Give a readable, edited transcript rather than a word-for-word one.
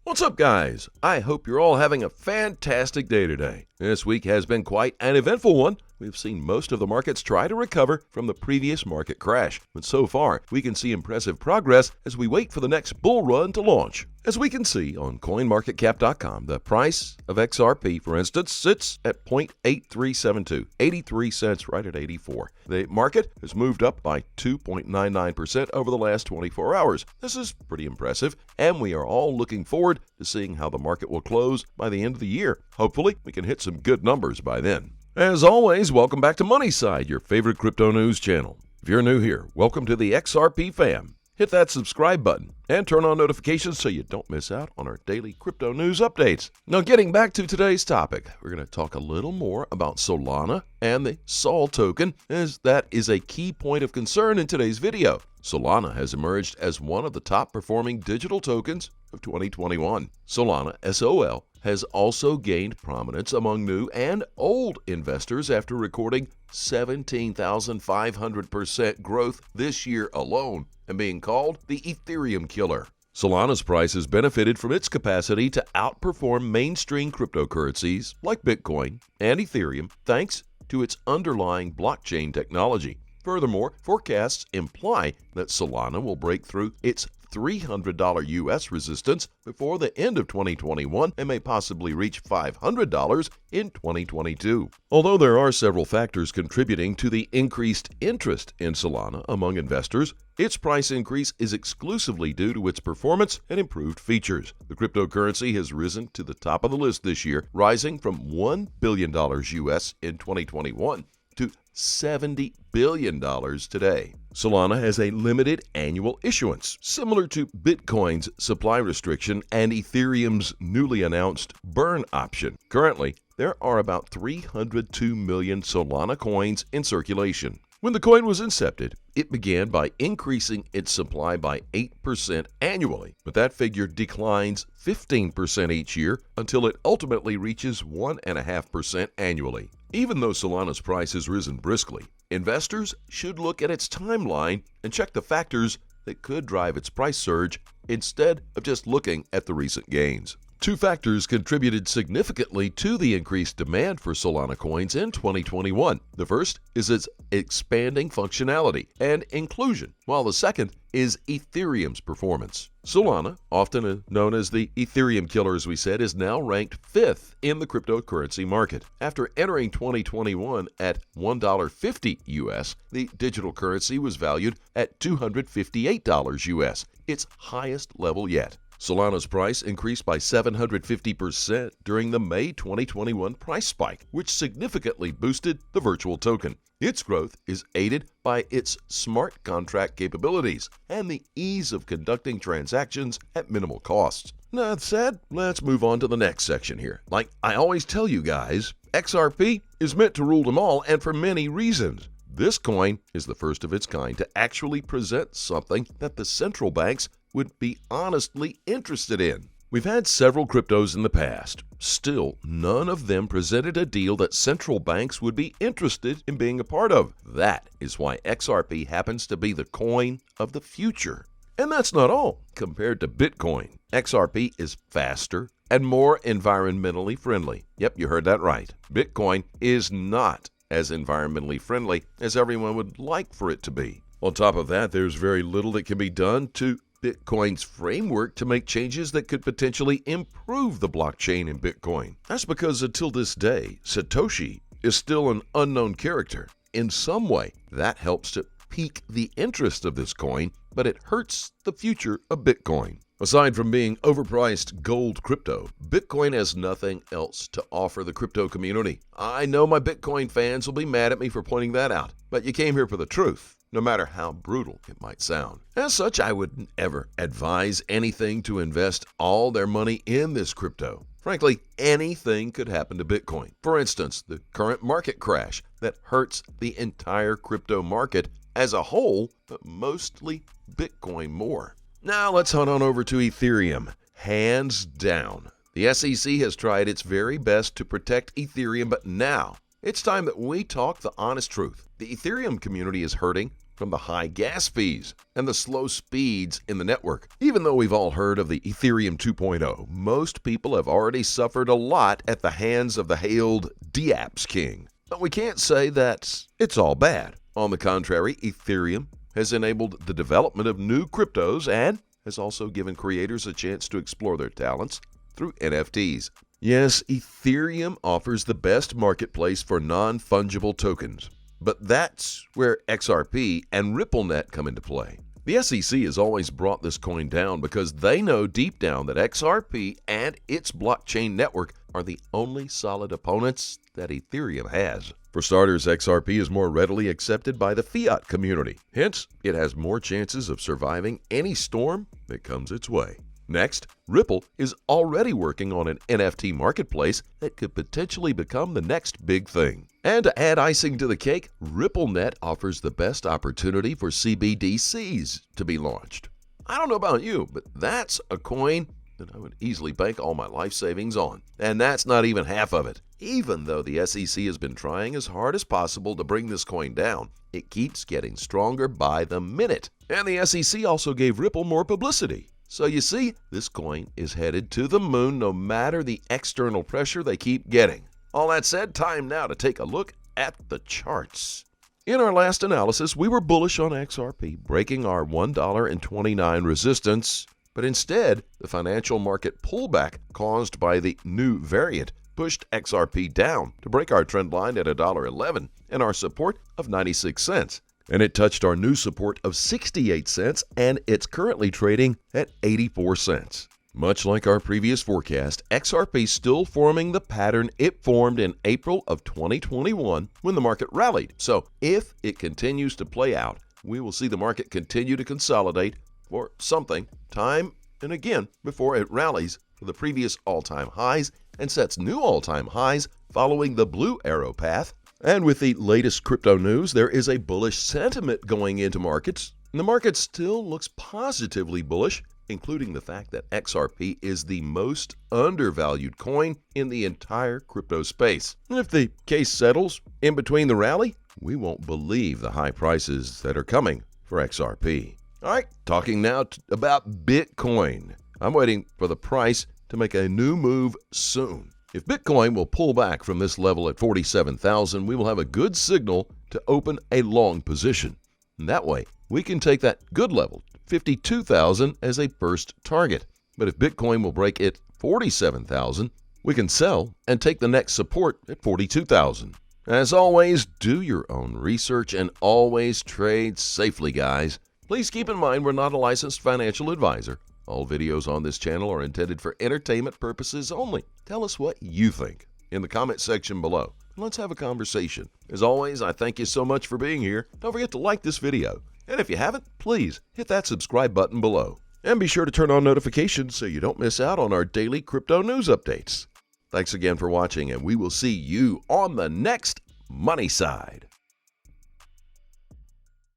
What's up, guys? I hope you're all having a fantastic day today. This week has been quite an eventful one. We've seen most of the markets try to recover from the previous market crash, but so far we can see impressive progress as we wait for the next bull run to launch. As we can see on CoinMarketCap.com, the price of XRP, for instance, sits at 0.8372, 83 cents, right at 84. The market has moved up by 2.99% over the last 24 hours. This is pretty impressive, and we are all looking forward to seeing how the market will close by the end of the year. Hopefully, we can hit some good numbers by then. As always, welcome back to MoneySide, your favorite crypto news channel. If you're new here, welcome to the XRP fam. Hit that subscribe button and turn on notifications so you don't miss out on our daily crypto news updates. Now, getting back to today's topic, we're going to talk a little more about Solana and the SOL token, as that is a key point of concern in today's video. Solana has emerged as one of the top performing digital tokens of 2021. Solana, SOL, has also gained prominence among new and old investors after recording 17,500% growth this year alone and being called the Ethereum killer. Solana's price has benefited from its capacity to outperform mainstream cryptocurrencies like Bitcoin and Ethereum thanks to its underlying blockchain technology. Furthermore, forecasts imply that Solana will break through its $300 US resistance before the end of 2021 and may possibly reach $500 in 2022. Although there are several factors contributing to the increased interest in Solana among investors, its price increase is exclusively due to its performance and improved features. The cryptocurrency has risen to the top of the list this year, rising from $1 billion US in 2021 to $70 billion today. Solana has a limited annual issuance, similar to Bitcoin's supply restriction and Ethereum's newly announced burn option. Currently, there are about 302 million Solana coins in circulation. When the coin was incepted, it began by increasing its supply by 8% annually, but that figure declines 15% each year until it ultimately reaches 1.5% annually. Even though Solana's price has risen briskly, investors should look at its timeline and check the factors that could drive its price surge instead of just looking at the recent gains. Two factors contributed significantly to the increased demand for Solana coins in 2021. The first is its expanding functionality and inclusion, while the second is Ethereum's performance. Solana, often known as the Ethereum killer, as we said, is now ranked 5th in the cryptocurrency market. After entering 2021 at $1.50 US, the digital currency was valued at $258 US, its highest level yet. Solana's price increased by 750% during the May 2021 price spike, which significantly boosted the virtual token. Its growth is aided by its smart contract capabilities and the ease of conducting transactions at minimal costs. That said, let's move on to the next section here. Like I always tell you guys, XRP is meant to rule them all, and for many reasons. This coin is the first of its kind to actually present something that the central banks would be honestly interested in. We've had several cryptos in the past. Still, none of them presented a deal that central banks would be interested in being a part of. That is why XRP happens to be the coin of the future. And that's not all. Compared to Bitcoin, XRP is faster and more environmentally friendly. Yep, you heard that right. Bitcoin is not as environmentally friendly as everyone would like for it to be. On top of that, there's very little that can be done to Bitcoin's framework to make changes that could potentially improve the blockchain in Bitcoin. That's because until this day, Satoshi is still an unknown character. In some way, that helps to pique the interest of this coin, but it hurts the future of Bitcoin. Aside from being overpriced gold crypto, Bitcoin has nothing else to offer the crypto community. I know my Bitcoin fans will be mad at me for pointing that out, but you came here for the truth, no matter how brutal it might sound. As such, I wouldn't ever advise anything to invest all their money in this crypto. Frankly, anything could happen to Bitcoin. For instance, the current market crash that hurts the entire crypto market as a whole, but mostly Bitcoin more. Now let's hunt on over to Ethereum. Hands down, the SEC has tried its very best to protect Ethereum, but now it's time that we talk the honest truth. The Ethereum community is hurting from the high gas fees and the slow speeds in the network. Even though we've all heard of the Ethereum 2.0, most people have already suffered a lot at the hands of the hailed dApps king. But we can't say that it's all bad. On the contrary, Ethereum has enabled the development of new cryptos and has also given creators a chance to explore their talents through NFTs. Yes, Ethereum offers the best marketplace for non-fungible tokens, but that's where XRP and RippleNet come into play. The SEC has always brought this coin down because they know deep down that XRP and its blockchain network are the only solid opponents that Ethereum has. For starters, XRP is more readily accepted by the fiat community. Hence, it has more chances of surviving any storm that comes its way. Next, Ripple is already working on an NFT marketplace that could potentially become the next big thing. And to add icing to the cake, RippleNet offers the best opportunity for CBDCs to be launched. I don't know about you, but that's a coin that I would easily bank all my life savings on. And that's not even half of it. Even though the SEC has been trying as hard as possible to bring this coin down, it keeps getting stronger by the minute. And the SEC also gave Ripple more publicity. So you see, this coin is headed to the moon no matter the external pressure they keep getting. All that said, time now to take a look at the charts. In our last analysis, we were bullish on XRP, breaking our $1.29 resistance, but instead, the financial market pullback caused by the new variant pushed XRP down to break our trend line at $1.11 and our support of 96 cents. And it touched our new support of 68 cents, and it's currently trading at 84 cents. Much like our previous forecast, XRP still forming the pattern it formed in April of 2021 when the market rallied. So if it continues to play out, we will see the market continue to consolidate for something time and again before it rallies for the previous all-time highs and sets new all-time highs following the blue arrow path. And with the latest crypto news, there is a bullish sentiment going into markets. And the market still looks positively bullish, including the fact that XRP is the most undervalued coin in the entire crypto space. And if the case settles in between the rally, we won't believe the high prices that are coming for XRP. All right, talking now about Bitcoin. I'm waiting for the price to make a new move soon. If Bitcoin will pull back from this level at 47,000, we will have a good signal to open a long position. And that way, we can take that good level, 52,000, as a first target. But if Bitcoin will break at 47,000, we can sell and take the next support at 42,000. As always, do your own research and always trade safely, guys. Please keep in mind we're not a licensed financial advisor. All videos on this channel are intended for entertainment purposes only. Tell us what you think in the comment section below. Let's have a conversation. As always, I thank you so much for being here. Don't forget to like this video. And if you haven't, please hit that subscribe button below. And be sure to turn on notifications so you don't miss out on our daily crypto news updates. Thanks again for watching, and we will see you on the next Money Side.